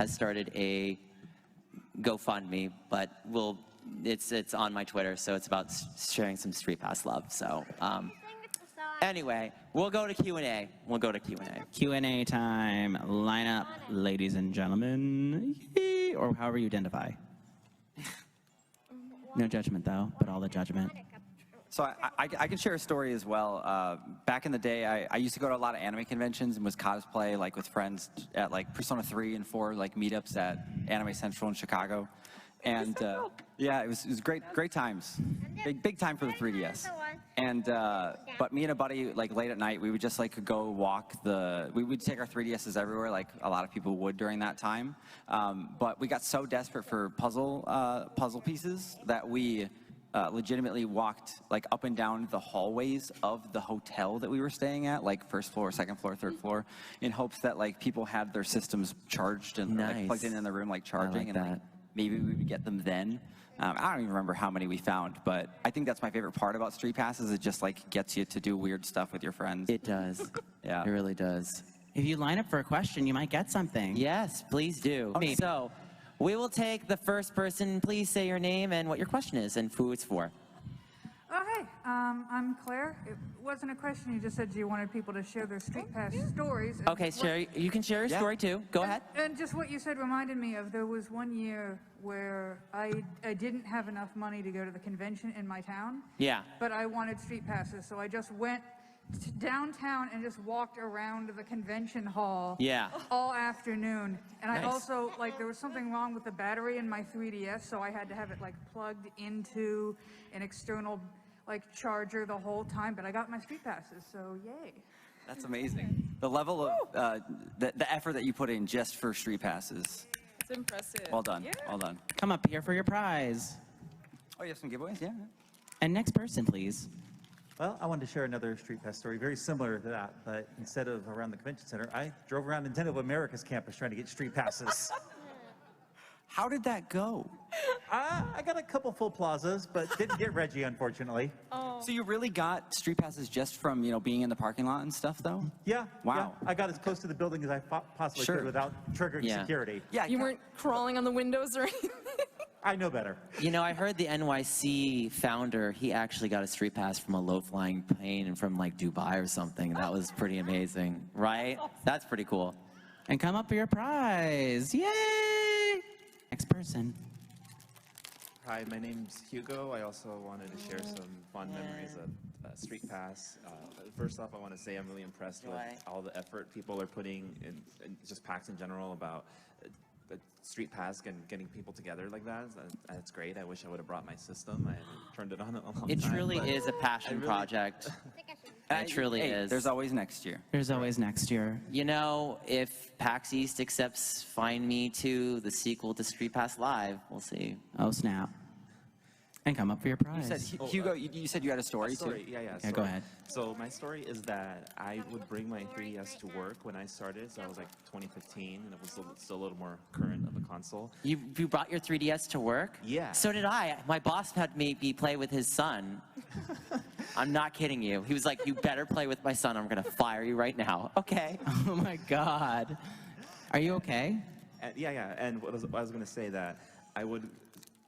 has started a GoFundMe, but it's on my Twitter, so it's about sharing some StreetPass love. So anyway, we'll go to Q&A. We'll go to Q&A. Q&A time. Line up, ladies and gentlemen, Yee, or however you identify. No judgment, though, but all the judgment. So I can share a story as well. Back in the day, I used to go to a lot of anime conventions and was cosplay like with friends at like Persona 3 and 4 like meetups at Anime Central in Chicago. And yeah, it was great times. Big time for the 3DS. And but me and a buddy, like late at night, we would just like go walk we would take our 3DSs everywhere, like a lot of people would during that time. But we got so desperate for puzzle pieces that we legitimately walked like up and down the hallways of the hotel that we were staying at, like first floor, second floor, third floor, in hopes that like people had their systems charged and like, plugged in the room, like charging, and like, maybe we would get them then. I don't even remember how many we found, but I think that's my favorite part about StreetPass is it just like gets you to do weird stuff with your friends. It does. Yeah, it really does. If you line up for a question, you might get something. Yes, please do. Okay. So we will take the first person. Please say your name and what your question is and who it's for. Oh, hey, I'm Claire. It wasn't a question. You just said you wanted people to share their StreetPass stories. Okay, you can share your story too. Go ahead. And just what you said reminded me of there was one year where I didn't have enough money to go to the convention in my town. Yeah. But I wanted StreetPasses, so I just went downtown and just walked around the convention hall all afternoon. And I also, like, there was something wrong with the battery in my 3DS, so I had to have it, like, plugged into an external, like, charger the whole time. But I got my StreetPasses, so yay. That's amazing. The level of, the effort that you put in just for StreetPasses. It's impressive. Well done, Yeah. well done. Come up here for your prize. Oh, you have some giveaways? Yeah. And next person, please. Well, I wanted to share another StreetPass story, very similar to that, but instead of around the convention center, I drove around Nintendo of America's campus trying to get StreetPasses. How did that go? I got a couple full plazas, but didn't get Reggie, unfortunately. Oh. So you really got StreetPasses just from, being in the parking lot and stuff, though? Yeah. Wow. Yeah. I got as close to the building as I possibly could without triggering security. Yeah. You weren't crawling on the windows or anything? I know better. I heard the NYC founder, he actually got a StreetPass from a low-flying plane from like Dubai or something. That was pretty amazing, right? That's pretty cool. And come up for your prize. Yay! Next person. Hi, my name's Hugo. I also wanted to share some fun memories of StreetPass. First off, I want to say I'm really impressed with all the effort people are putting in just PAX in general about StreetPass and getting people together like that. That's great. I wish I would have brought my system. I haven't turned it on in a long time. It truly is a passion project. It truly is. There's always next year. There's always next year. If PAX East accepts Find Me 2, the sequel to StreetPass Live, we'll see. Oh, snap. And come up for your prize. You said, Hugo, you said you had a story, too? Yeah, go ahead. So my story is that I would bring my 3DS to work when I started. So I was like 2015, and it was still a little more current of a console. You brought your 3DS to work? Yeah. So did I. My boss had me play with his son. I'm not kidding you. He was like, you better play with my son. I'm going to fire you right now. Okay. Oh, my God. Are you okay? Yeah. And I was going to say that I would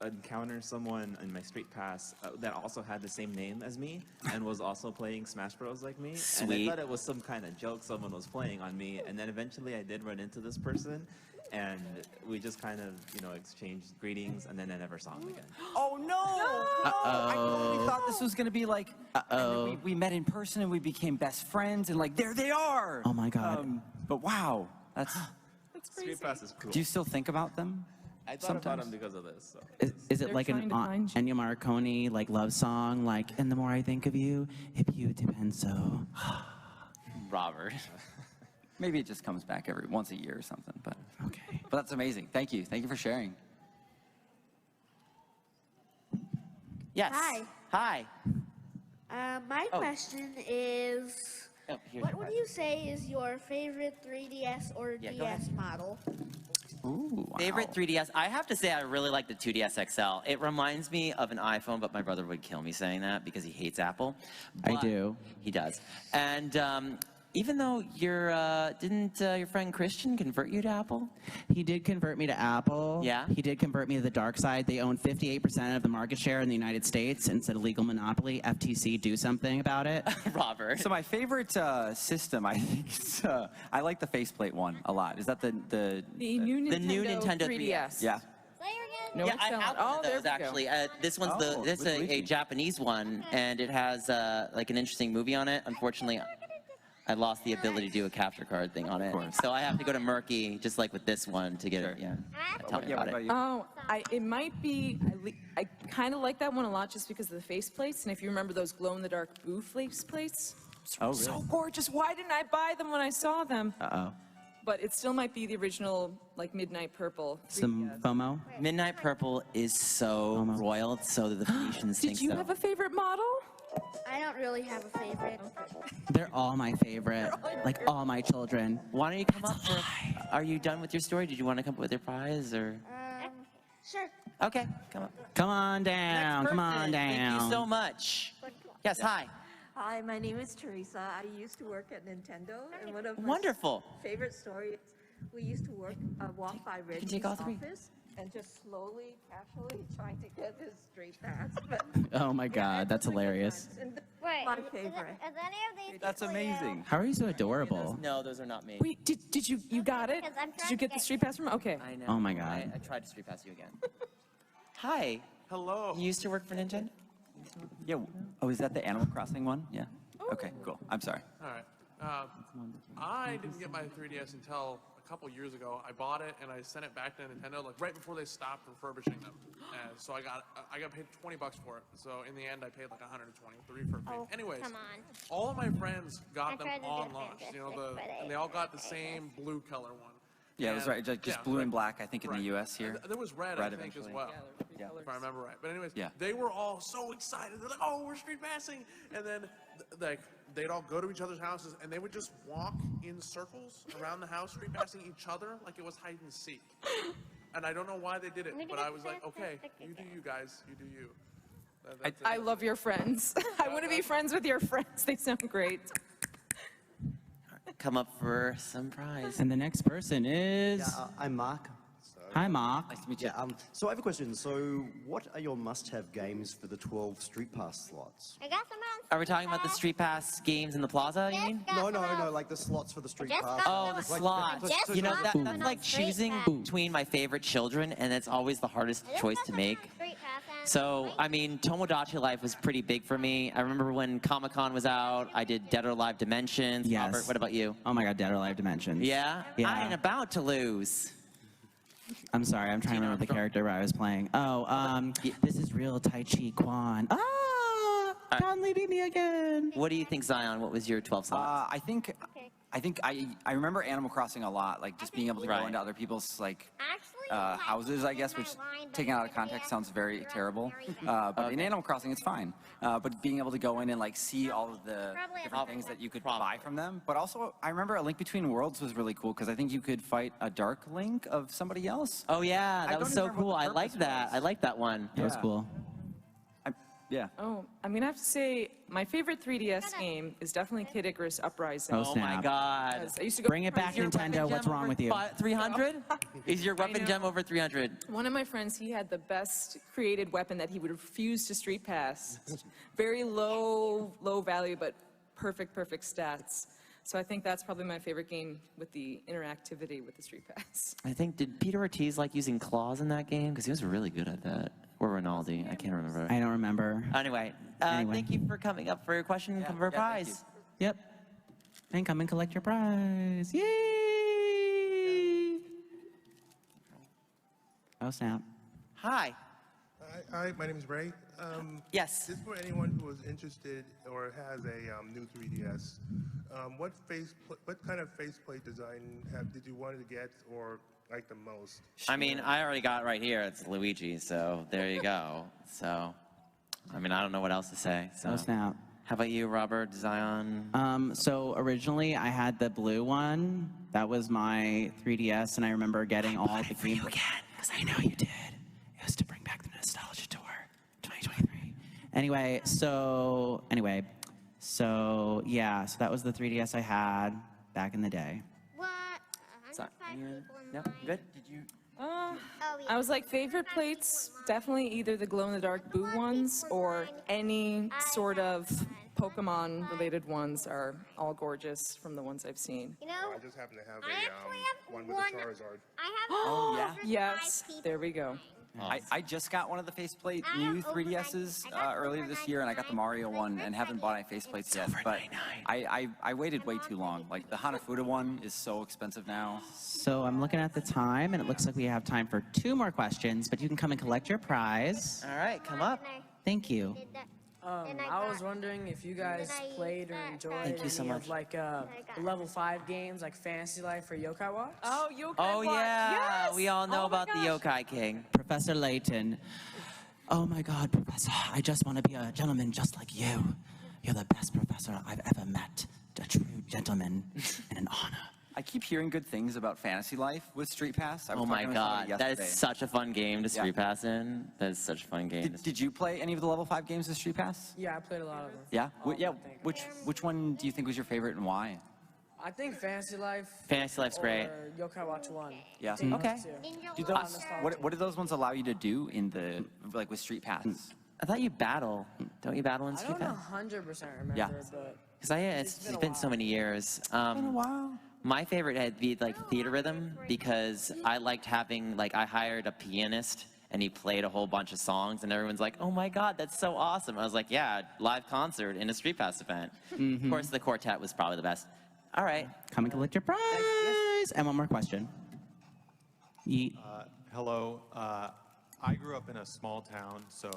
encounter someone in my StreetPass that also had the same name as me and was also playing Smash Bros. Like me. Sweet. And I thought it was some kind of joke someone was playing on me. And then eventually I did run into this person, and we just kind of, exchanged greetings, and then I never saw him again. Oh, no! I totally thought this was going to be like, and then we met in person and we became best friends, and like, there they are! Oh, my God. But wow, That's crazy. StreetPass is cool. Do you still think about them? I thought about him because of this. So. Is it like an Ennio Morricone love song, like, and the more I think of you, if you depend so. Robert. Maybe it just comes back once a year or something, but. Okay. But that's amazing. Thank you. Thank you for sharing. Yes. Hi. Hi. My question is, what would you say is your favorite 3DS or DS model? Ooh, wow. Favorite 3DS? I have to say I really like the 2DS XL. It reminds me of an iPhone, but my brother would kill me saying that because he hates Apple. I do. He does. And Even though didn't your friend Christian convert you to Apple? He did convert me to Apple. Yeah? He did convert me to the dark side. They own 58% of the market share in the United States. Instead of legal monopoly, FTC, do something about it. Robert. So my favorite system, I think, is, I like the faceplate one a lot. Is that the new Nintendo 3DS. Yeah. No, yeah, it's I not. have one of those actually. This one's this is a Japanese one, and it has like an interesting movie on it. Unfortunately, I lost the ability to do a capture card thing on it, so I have to go to Murky, just like with this one, to get it. Yeah, tell me about it. Oh, it might be. I kind of like that one a lot just because of the face plates, and if you remember those glow-in-the-dark blue face plates, Oh, really? so gorgeous. Why didn't I buy them when I saw them? Uh-oh. But it still might be the original, like Midnight Purple. 3DS. Some FOMO? Midnight Purple is so royal, so that the Phoenicians think Did you so. have a favorite model? I don't really have a favorite. They're all my favorite. Like all my children. Why don't you come up for? Are you done with your story? Did you want to come up with your prize or? Sure. Okay, come up. Come on down. Next Come on person. down. Thank you so much. Yes, hi. Hi, my name is Teresa. I used to work at Nintendo, and one of my Wonderful. favorite stories, we used to walk by Reggie's take all three. office and just slowly, casually trying to get his straight pass. But Oh my God, that's hilarious. Wait, my is favorite. any of these That's people you? amazing. How are you so adorable? No, those are not me. Wait, did you got it? Because I'm Did trying you to get the get street pass from? Okay. I know. Oh my God. I tried to street pass you again. Hi. Hello. You used to work for Nintendo? Yeah. Oh, is that the Animal Crossing one? Yeah. Okay, cool. I'm sorry. All right. I didn't get my 3DS until a couple years ago. I bought it and I sent it back to Nintendo like right before they stopped refurbishing them. So I got paid $20 for it. So in the end, I paid like $120 with the refurb fee. Oh, Anyways, come on. all of my friends got them tried to do on it launch. You know, fantastic, but and they all got the same blue color one. Yeah, it was right. Just Yeah, blue right. and black, I think, in Right. the U.S. here. And there was red, I think, as eventually. well. Yeah, If I remember right. But anyways, Yeah. they were all so excited. They're like, oh, we're street passing. And then like they'd all go to each other's houses and they would just walk in circles around the house, street passing each other like it was hide and seek. And I don't know why they did it, but I was like, okay, you do you guys, you do you. That's it. I love your friends. I want to be friends with your friends. They sound great. Come up for some prize. And the next person is. I'm Mark. Hi, Mark. Nice to meet you. Yeah, so I have a question. So what are your must-have games for the 12 Street Pass slots? I got some Are we talking about the Street Pass games in the plaza, you mean? No, like the slots for the Street Just Pass. got Oh, them. the Like, slots. Just You know, got that's them like on Street choosing Pass. between my favorite children, and it's always the hardest choice to make. So, I mean, Tomodachi Life was pretty big for me. I remember when Comic-Con was out, I did Dead or Alive Dimensions. Yes. Robert, what about you? Oh my God, Dead or Alive Dimensions. Yeah? Yeah. I ain't about to lose. I'm sorry, I'm trying to remember the character I was playing. Oh, this is real Tai Chi Quan. Ah! Conley beat me again. What do you think, Zion? What was your 12 slots? I think I remember Animal Crossing a lot, like just being able to go Right. into other people's like Actually, houses, I guess, which taken out of context sounds very terrible. But in Animal Crossing, it's fine. But being able to go in and like see all of the different things that you could buy from them. But also, I remember A Link Between Worlds was really cool because I think you could fight a Dark Link of somebody else. Oh, yeah, I that was don't so remember cool. what the I like purpose that. was. I like that one. That was Yeah. cool. Yeah. Oh, I'm gonna have to say my favorite 3DS game is definitely Kid Icarus Uprising. Oh, Oh, my snap. God. 'Cause I used to go. Bring it back, Is your Nintendo. weapon What's gem wrong over with you? 300? Is your weapon know. gem over 300? One of my friends, he had the best created weapon that he would refuse to street pass. Very low value, but perfect stats. So I think that's probably my favorite game with the interactivity with the street pass. I think, did Peter Ortiz like using claws in that game? Because he was really good at that. Or Rinaldi, I can't remember. I don't remember. Anyway, thank you for coming up for your question and for a thank prize. Yep. And come and collect your prize. Yay! Oh, snap. Hi. Hi, my name is Ray. Yes. This is for anyone who is interested or has a new 3DS. What kind of faceplate design did you want to get or like the most? I mean, I already got it right here. It's Luigi, so there you go. So, I mean, I don't know what else to say. So. Oh, snap. How about you, Robert, Zion? So originally I had the blue one. That was my 3DS, and I remember getting all the games. Again, because I know you did. It was to bring back the Nostalgia Tour 2023. Anyway, So yeah, so that was the 3DS I had back in the day. What? So, 105 people in no, line. good? Did you? Oh, yeah. I was like, favorite plates, definitely either the glow-in-the-dark Boo ones or any sort of Pokemon-related ones are all gorgeous from the ones I've seen. You know, I just happen to have I actually have one with a Charizard. I have Oh, yeah. 105 Yes, people there we go. I just got one of the faceplate I new have over 3DSs 90 I got earlier over this year, and I got the 99, Mario but one my and haven't bought any faceplates yet. But I waited way too long. Like the Hanafuda one is so expensive now. So I'm looking at the time, and it looks like we have time for 2 more questions, but you can come and collect your prize. All right, come up. Thank you. I was wondering if you guys played or enjoyed Thank you so any much. of like level 5 games like Fantasy Life or Yokai Watch. Oh, Yokai Oh Watch. yeah, Yes! we all know Oh my about the gosh. Yokai King. Professor Layton. Oh my God, Professor, I just want to be a gentleman just like you. You're the best professor I've ever met. A true gentleman and an honor. I keep hearing good things about Fantasy Life with Street Pass. I was Oh my talking to somebody God, that is yesterday. such a fun game to Yeah. Street Pass in. That is such a fun game. Did you play any of the level 5 games with Street Pass? Yeah, I played a lot of them. Yeah? All of Yeah. them, I think. Which one do you think was your favorite and why? I think Fantasy Life. Fantasy Life's great. Or Yokai Watch 1. Yeah. Those Okay. two. Do those, what do those ones allow you to do in the like with Street Pass? I thought you battle. Don't you battle in I Street don't Pass? 100% remember, Yeah. but Because it's been so many years. Wow. My favorite had be like Theater Rhythm because I liked having I hired a pianist and he played a whole bunch of songs and everyone's like, oh my God, that's so awesome. I was like, yeah, live concert in a Street Pass event. Of course, the quartet was probably the best. All right. Come and collect your prize. And one more question. Hello. I grew up in a small town, so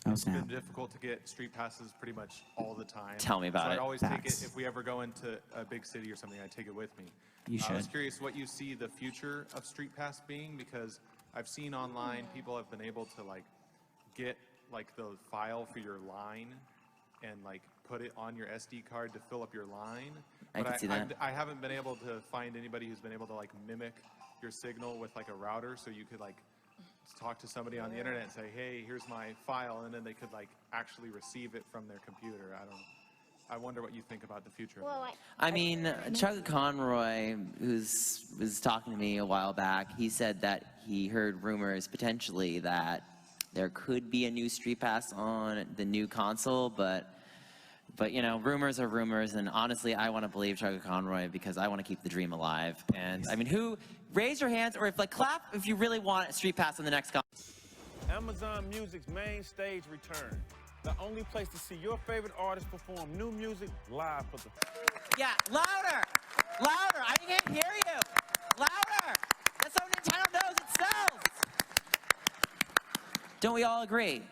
it's been difficult to get street passes pretty much all the time. Tell me about so it. I'd always take Facts. it, if we ever go into a big city or something, I'd take it with me. You I was should. curious what you see the future of street pass being, because I've seen online people have been able to get the file for your line and put it on your SD card to fill up your line. I can see that. I haven't been able to find anybody who's been able to mimic your signal with a router, so you could talk to somebody on the internet and say, hey, here's my file, and then they could actually receive it from their computer. I wonder what you think about the future of that. I mean, Chuck Conroy, was talking to me a while back, he said that he heard rumors potentially that there could be a new Street Pass on the new console, but you know, rumors are rumors, and honestly, I want to believe Chuck Conroy because I want to keep the dream alive. And I mean, raise your hands or clap if you really want a Street Pass on the next console. Amazon Music's main stage return. The only place to see your favorite artists perform new music live for the... Yeah, louder! Louder! I can't hear you! Louder! That's how Nintendo knows it sells! Don't we all agree?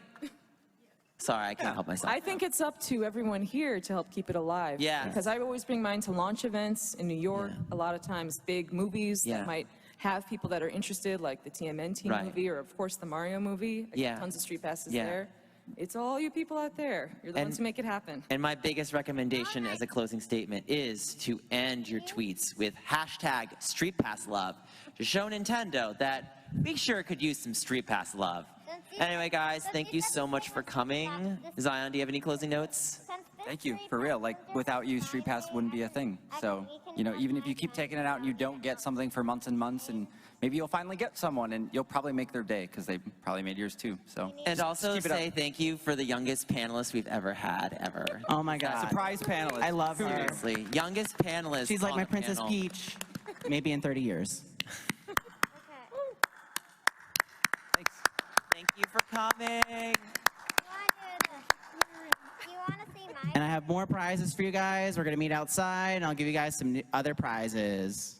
Sorry, I can't help myself. I think it's up to everyone here to help keep it alive. Yeah. Because I always bring mine to launch events in New York. A lot of times big movies Yeah. that might have people that are interested, like the TMNT Right. movie or, of course, the Mario movie. I get Yeah. tons of street passes Yeah. there. It's all you people out there. You're the ones who make it happen. And my biggest recommendation as a closing statement is to end your tweets with hashtag StreetPassLove to show Nintendo that we sure could use some Street Pass love. Anyway, guys, thank you so much for coming. Zion, do you have any closing notes? Thank you, for real. Without you, Street Pass wouldn't be a thing. So, you know, even if you keep taking it out and you don't get something for months and months, and maybe you'll finally get someone and you'll probably make their day because they probably made yours too. So, And just also keep it up. say thank you for the youngest panelist we've ever had, ever. Oh my God. Surprise panelist. I love her. Seriously, youngest panelist. She's like on my a Princess panel. Peach. Maybe in 30 years. Thanks. Thank you for coming. And I have more prizes for you guys. We're going to meet outside, and I'll give you guys some other prizes.